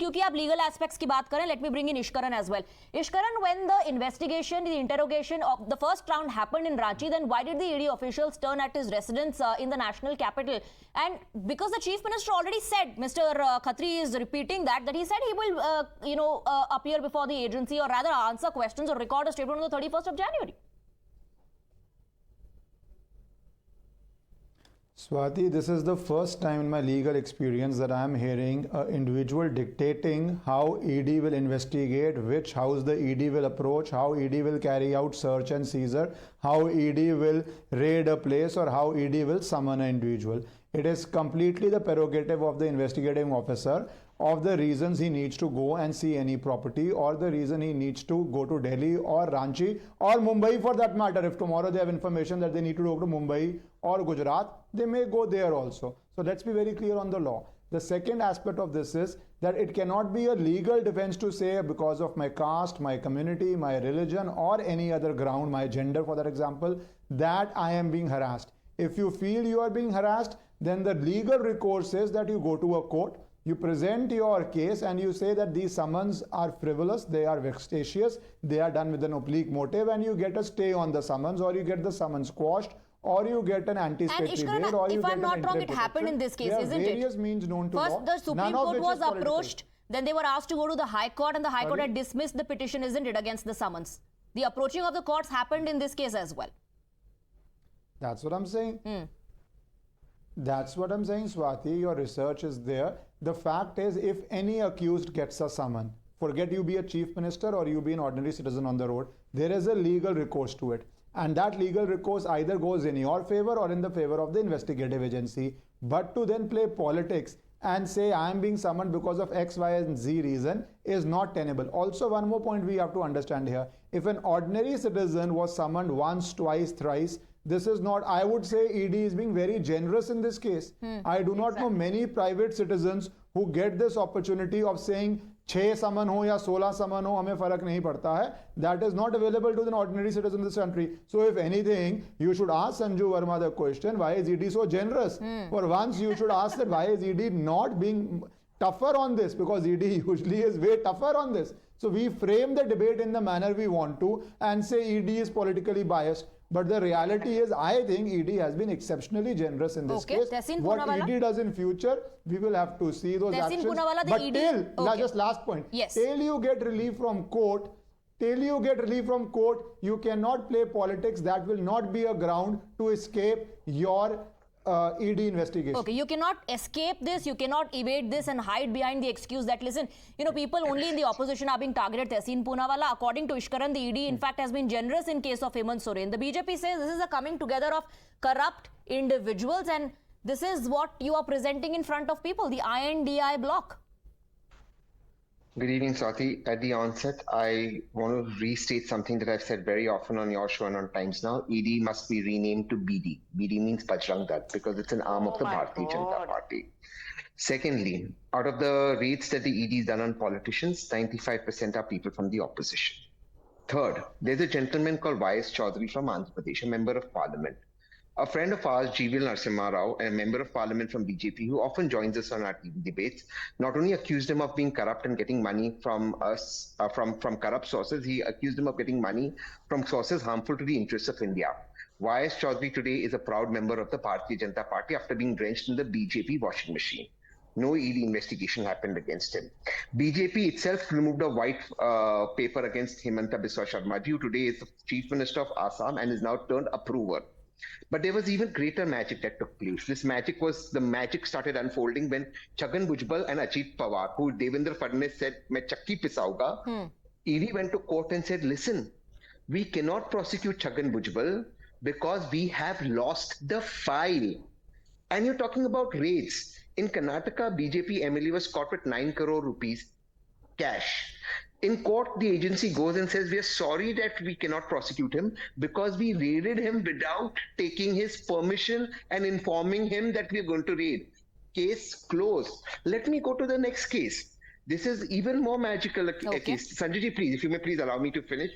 क्योंकि आप legal aspects की बात करें, let me bring in Ishkaran as well. Ishkaran, when the investigation, the interrogation of the first round happened in Ranchi, then why did the ED officials turn at his residence in the national capital? And because the chief minister already said, Mr. Khatri is repeating that he said he will, appear before the agency, or rather answer questions or record a statement on the 31st of January. Swati, this is the first time in my legal experience that I am hearing an individual dictating how ED will investigate, which house the ED will approach, how ED will carry out search and seizure, how ED will raid a place, or how ED will summon an individual. It is completely the prerogative of the investigating officer of the reasons he needs to go and see any property, or the reason he needs to go to Delhi or Ranchi or Mumbai for that matter. If tomorrow they have information that they need to go to Mumbai or Gujarat, they may go there also. So let's be very clear on the law. The second aspect of this is that it cannot be a legal defense to say because of my caste, my community, my religion, or any other ground, my gender for that example, that I am being harassed. If you feel you are being harassed, then the legal recourse is that you go to a court, you present your case, and you say that these summons are frivolous, they are vexatious, they are done with an oblique motive, and you get a stay on the summons, or you get the summons quashed, or you get an anticipatory bail, or you if get I'm not wrong, it happened in this case, isn't it? There are various means known to law. First, the Supreme Court was approached, then they were asked to go to the High Court, and the High Court had dismissed the petition, isn't it, against the summons? The approaching of the courts happened in this case as well. That's what I'm saying. That's what I'm saying, Swati. Your research is there. The fact is, if any accused gets a summon, forget you be a chief minister or you be an ordinary citizen on the road, there is a legal recourse to it. And that legal recourse either goes in your favor or in the favor of the investigative agency. But to then play politics and say I am being summoned because of X, Y, and Z reason is not tenable. Also, one more point we have to understand here. If an ordinary citizen was summoned once, twice, thrice, this is not, I would say ED is being very generous in this case. I do not know many private citizens who get this opportunity of saying 6 summon ho ya 16 summon ho, hame farak nahi padta hai. That is not available to an ordinary citizen in this country. So if anything, you should ask Sanju Verma the question, why is ED so generous? For once you should ask that why is ED not being tougher on this, because ED usually is way tougher on this. So we frame the debate in the manner we want to and say ED is politically biased. But the reality is, I think ED has been exceptionally generous in this case. Tehseen What Poonawalla? ED does in future, we will have to see those Tehseen actions. Poonawalla, the but ED till, just last point, Yes. till you get relief from court, you cannot play politics. That will not be a ground to escape your ED investigation. Okay, you cannot escape this, you cannot evade this and hide behind the excuse that, listen, people only in the opposition are being targeted. Tehseen Poonawalla, according to Ishkaran, the ED in fact has been generous in case of Hemant Soren. The BJP says this is a coming together of corrupt individuals, and this is what you are presenting in front of people, the INDI bloc. Good evening, Swati. At the onset, I want to restate something that I've said very often on your show and on Times Now. ED must be renamed to BD. BD means Bajrang Dal because it's an arm of the Bharatiya Janata Party. Secondly, out of the raids that the ED has done on politicians, 95% are people from the opposition. Third, there's a gentleman called Y.S. Chaudhary from Andhra Pradesh, a member of parliament. A friend of ours, G.V.L. Narasimha Rao, a member of parliament from BJP, who often joins us on our TV debates, not only accused him of being corrupt and getting money from us, from corrupt sources, he accused him of getting money from sources harmful to the interests of India. Y.S. Chaudhary today is a proud member of the Bharatiya Janata Party after being drenched in the BJP washing machine. No ED investigation happened against him. BJP itself removed a white paper against Himanta Biswa Sharma, who today is the Chief Minister of Assam and is now turned approver. But there was even greater magic that took place. The magic started unfolding when Chhagan Bhujbal and Ajit Pawar, who Devendra Fadnavis said, "Main chakki pisauga," ED went to court and said, listen, we cannot prosecute Chhagan Bhujbal because we have lost the file. And you're talking about raids. In Karnataka, BJP MLA was caught with 9 crore rupees cash. In court, the agency goes and says, we are sorry that we cannot prosecute him because we raided him without taking his permission and informing him that we are going to raid. Case closed. Let me go to the next case. This is even more magical a case. Sanjay ji, please, if you may please allow me to finish.